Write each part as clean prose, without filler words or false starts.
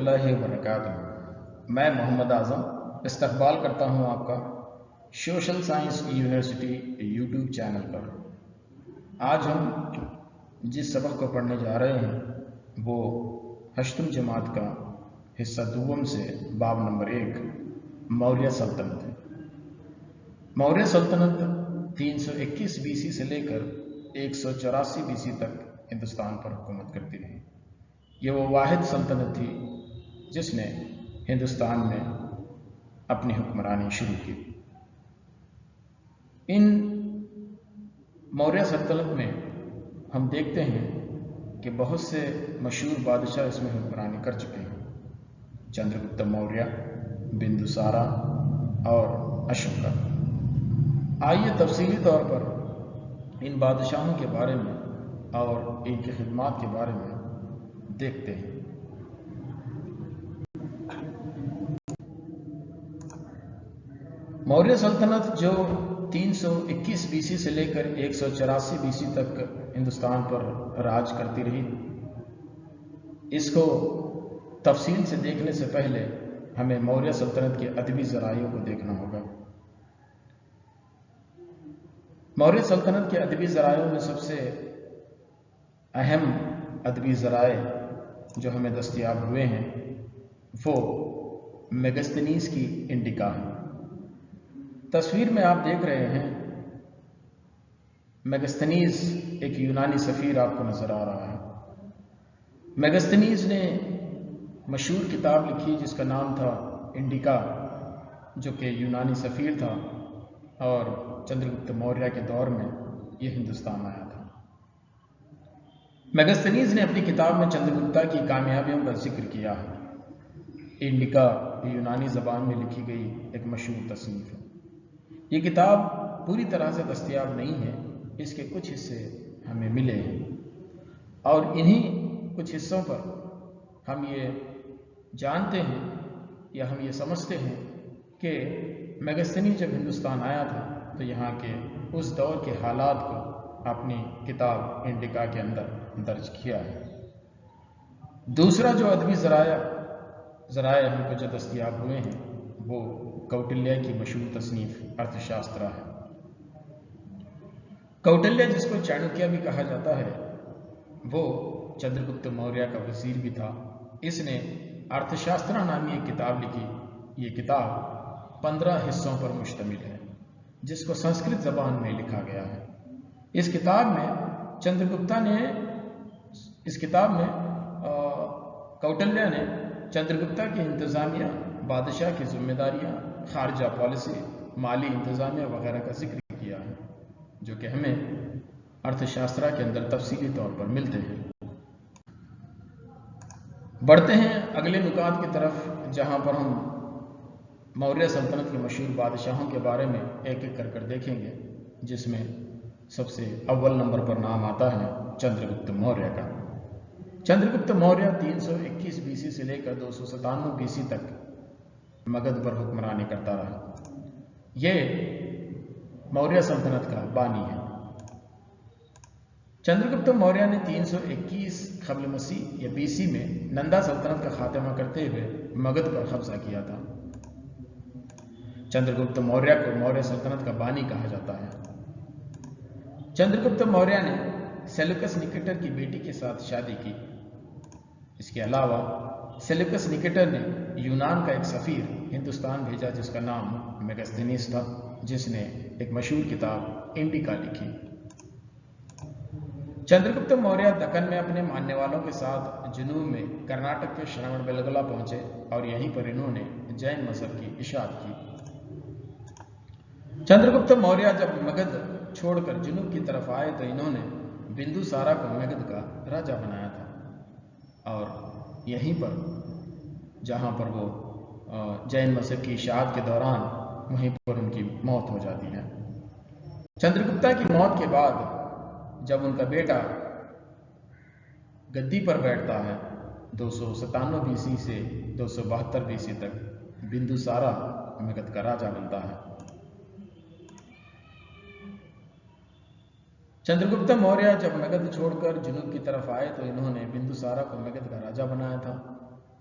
اللہ وبرکاتہ۔ میں محمد اعظم استقبال کرتا ہوں آپ کا social science university YouTube channel پر۔ آج ہم جس سبق کو پڑھنے جا رہے ہیں وہ ہشتم جماعت کا حصہ دوم سے باب نمبر 1 موریہ سلطنت ہے۔ موریہ سلطنت 321 BC سے لے کر 184 BC تک ہندوستان پر حکومت کرتی رہی۔ یہ وہ واحد سلطنت تھی جس نے ہندوستان میں اپنی حکمرانی شروع کی۔ ان موریہ سلطنت میں ہم دیکھتے ہیں کہ بہت سے مشہور بادشاہ اس میں حکمرانی کر چکے ہیں: چندرگپت موریہ، بندوسارا اور اشوکا۔ آئیے تفصیلی طور پر ان بادشاہوں کے بارے میں اور ان کی خدمات کے بارے میں دیکھتے ہیں۔ موریہ سلطنت جو 321 BC سے لے کر 184 BC تک ہندوستان پر راج کرتی رہی، اس کو تفصیل سے دیکھنے سے پہلے ہمیں موریہ سلطنت کے ادبی ذرائع کو دیکھنا ہوگا۔ موریہ سلطنت کے ادبی ذرائع میں سب سے اہم ادبی ذرائع جو ہمیں دستیاب ہوئے ہیں وہ میگستنیز کی انڈیکا ہے۔ تصویر میں آپ دیکھ رہے ہیں میگستنیز ایک یونانی سفیر آپ کو نظر آ رہا ہے۔ میگستنیز نے مشہور کتاب لکھی جس کا نام تھا انڈیکا، جو کہ یونانی سفیر تھا اور چندرگپت موریہ کے دور میں یہ ہندوستان آیا تھا۔ میگستنیز نے اپنی کتاب میں چندرگپتا کی کامیابیوں کا ذکر کیا ہے۔ انڈیکا یونانی زبان میں لکھی گئی ایک مشہور تصنیف ہے۔ یہ کتاب پوری طرح سے دستیاب نہیں ہے، اس کے کچھ حصے ہمیں ملے ہیں اور انہی کچھ حصوں پر ہم یہ جانتے ہیں یا ہم یہ سمجھتے ہیں کہ میگستنیز جب ہندوستان آیا تھا تو یہاں کے اس دور کے حالات کو اپنی کتاب انڈیکا کے اندر درج کیا ہے۔ دوسرا جو ادبی ذرائع ہم کو جو دستیاب ہوئے ہیں وہ کوٹلیہ کی مشہور تصنیف ارتھ شاسترا ہے۔ کوٹلیہ، جس کو چانکیہ بھی کہا جاتا ہے، وہ چندرگپت موریہ کا وزیر بھی تھا۔ اس نے ارتھ شاسترا نامی ایک کتاب لکھی۔ یہ کتاب 15 حصوں پر مشتمل ہے جس کو سنسکرت زبان میں لکھا گیا ہے۔ اس کتاب میں کوٹلیہ نے چندرگپتا کی انتظامیہ، بادشاہ کی ذمہ داریاں، خارجہ پالیسی، مالی انتظامیہ وغیرہ کا ذکر کیا ہے، جو کہ ہمیں ارتھ شاسترا کے اندر تفصیلی طور پر ملتے ہیں۔ بڑھتے ہیں اگلے نکات کی طرف، جہاں پر ہم موریہ سلطنت کے مشہور بادشاہوں کے بارے میں ایک ایک کر دیکھیں گے، جس میں سب سے اول نمبر پر نام آتا ہے چندرگپت موریہ کا۔ چندرگپت موریہ 321 BC سے لے کر 297 BC تک مگدھ پر حکمرانی کرتا رہا۔ یہ موریہ سلطنت کا بانی ہے۔ چندرگپت موریہ نے 321 قبل مسیح یا BC میں نندا سلطنت کا خاتمہ کرتے ہوئے مگدھ پر قبضہ کیا تھا۔ چندرگپت موریہ کو موریہ سلطنت کا بانی کہا جاتا ہے۔ چندرگپت موریہ نے سیلوکس نکیٹر کی بیٹی کے ساتھ شادی کی۔ اس کے علاوہ سیلوکس نکیٹر نے یونان کا ایک سفیر ہندوستان بھیجا جس کا نام میگستنیز تھا، جس نے ایک مشہور کتاب انڈیکا لکھی۔ چندرگپت موریہ دکن میں اپنے ماننے والوں کے ساتھ جنوب میں کرناٹک کے شرون بیلگولا پہنچے اور یہیں پر انہوں نے جین مذہب کی اشاعت کی۔ چندرگپت موریہ جب مگدھ چھوڑ کر جنوب کی طرف آئے تو انہوں نے بندوسارا کو مگدھ کا راجا بنایا تھا اور یہیں پر جہاں پر وہ جین مذہب کی اشاعت کے دوران وہیں پر ان کی موت ہو جاتی ہے۔ چندرگپتا کی موت کے بعد جب ان کا بیٹا گدی پر بیٹھتا ہے 297 BC سے 272 BC تک بندوسارا مگدھ کا راجا بنتا ہے۔ چندرگپت موریہ جب مگدھ چھوڑ کر جنوب کی طرف آئے تو انہوں نے بندوسارا کو مگدھ کا راجا بنایا تھا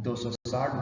260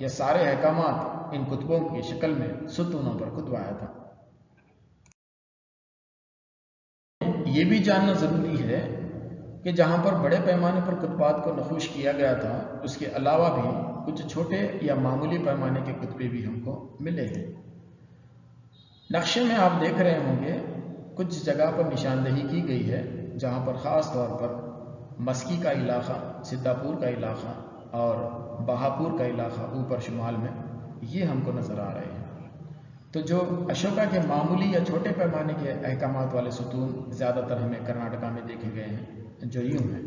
یہ سارے احکامات ان کتبوں کی شکل میں ستونوں پر کتبایا تھا۔ یہ بھی جاننا ضروری ہے کہ جہاں پر بڑے پیمانے پر کتبات کو نقوش کیا گیا تھا، اس کے علاوہ بھی کچھ چھوٹے یا معمولی پیمانے کے کتبے بھی ہم کو ملے ہیں۔ نقشے میں آپ دیکھ رہے ہوں گے کچھ جگہ پر نشاندہی کی گئی ہے جہاں پر خاص طور پر مسکی کا علاقہ، سدھاپور کا علاقہ اور بہاپور کا علاقہ اوپر شمال میں یہ ہم کو نظر آ رہے ہیں۔ تو جو اشوکا کے معمولی یا چھوٹے پیمانے کے احکامات والے ستون زیادہ تر ہمیں کرناٹکا میں دیکھے گئے ہیں، جو یوں ہیں: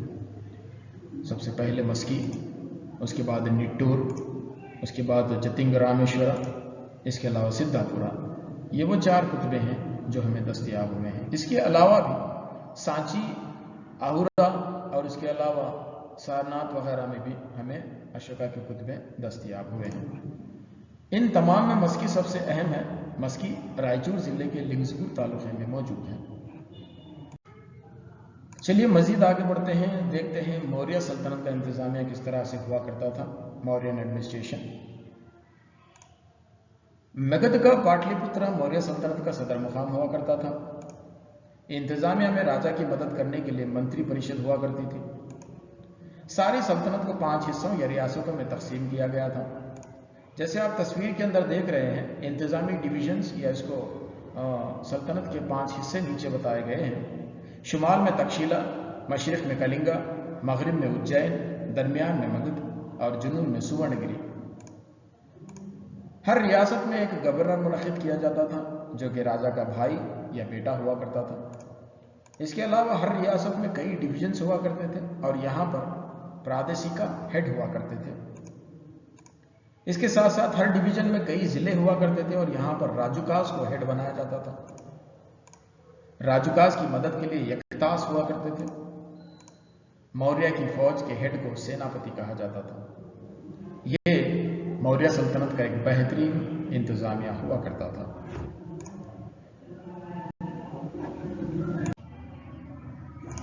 سب سے پہلے مسکی، اس کے بعد نٹور، اس کے بعد جتنگ رامیشورا، اس کے علاوہ سدھاپورا۔ یہ وہ 4 کتبے ہیں جو ہمیں دستیاب ہوئے ہیں۔ اس کے علاوہ بھی سانچی، آہورا اور اس کے علاوہ سارناتھ وغیرہ میں بھی ہمیں اشوکا کے کتبے دستیاب ہوئے ہیں۔ ان تمام میں مسکی سب سے اہم ہے۔ مسکی رائچور ضلع کے لنگزگور تعلقے میں موجود ہے۔ چلیے مزید آگے بڑھتے ہیں، دیکھتے ہیں موریہ سلطنت کا انتظامیہ کس طرح سے ہوا کرتا تھا۔ موریان ایڈمنسٹریشن۔ مگدھ کا پاٹلی پترا موریہ سلطنت کا صدر مقام ہوا کرتا تھا۔ انتظامیہ میں راجا کی مدد کرنے کے لیے منتری پریشد ہوا کرتی تھی۔ ساری سلطنت کو 5 حصوں یا ریاستوں میں تقسیم کیا گیا تھا۔ جیسے آپ تصویر کے اندر دیکھ رہے ہیں، انتظامی ڈویژنز یا اس کو سلطنت کے 5 حصے نیچے بتائے گئے ہیں۔ شمال میں تکشیلا، مشرق میں کلنگا، مغرب میں اجین، درمیان میں مگدھ اور جنوب میں سورن گری۔ ہر ریاست میں ایک گورنر منعقد کیا جاتا تھا جو کہ راجا کا بھائی یا بیٹا ہوا کرتا تھا۔ اس کے علاوہ ہر ریاست میں کئی ڈویژنز ہوا کرتے تھے اور یہاں پر پرادیشیکا ہیڈ ہوا کرتے تھے۔ اس کے ساتھ ساتھ ہر ڈویژن میں کئی ضلع ہوا کرتے تھے اور یہاں پر راجوکاس کو ہیڈ بنایا جاتا تھا۔ راجوکاس کی مدد کے لیے یکتاس ہوا کرتے تھے۔ موریہ کی فوج کے ہیڈ کو سیناپتی کہا جاتا تھا۔ یہ موریہ سلطنت کا ایک بہترین انتظامیہ ہوا کرتا تھا۔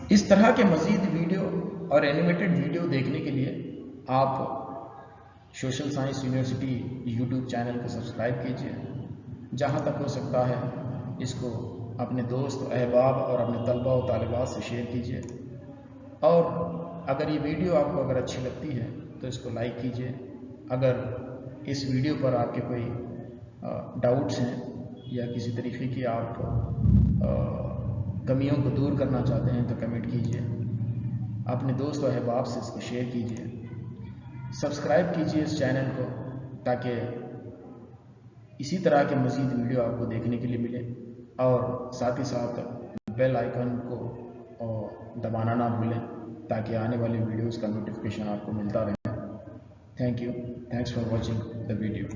اس طرح کے مزید ویڈیو اور اینیمیٹڈ ویڈیو دیکھنے کے لیے آپ social science university YouTube channel کو سبسکرائب کیجیے۔ جہاں تک ہو سکتا ہے اس کو اپنے دوست، احباب اور اپنے طلباء و طالبات سے شیئر کیجیے، اور اگر یہ ویڈیو آپ کو اگر اچھی لگتی ہے تو اس کو لائک کیجیے۔ اگر اس ویڈیو پر آپ کے کوئی ڈاؤٹس ہیں یا کسی طریقے کی آپ کمیوں کو دور کرنا چاہتے ہیں تو کمنٹ کیجیے، اپنے دوست و احباب سے اس کو شیئر کیجیے، سبسکرائب کیجیے اس چینل کو تاکہ اسی طرح کے مزید ویڈیو آپ کو دیکھنے کے لیے ملے، اور ساتھ ہی ساتھ بیل آئیکن کو دبانا نہ بھولیں تاکہ آنے والی ویڈیوز کا نوٹیفیکیشن آپ کو ملتا رہے۔ Thank you, thanks for watching the video.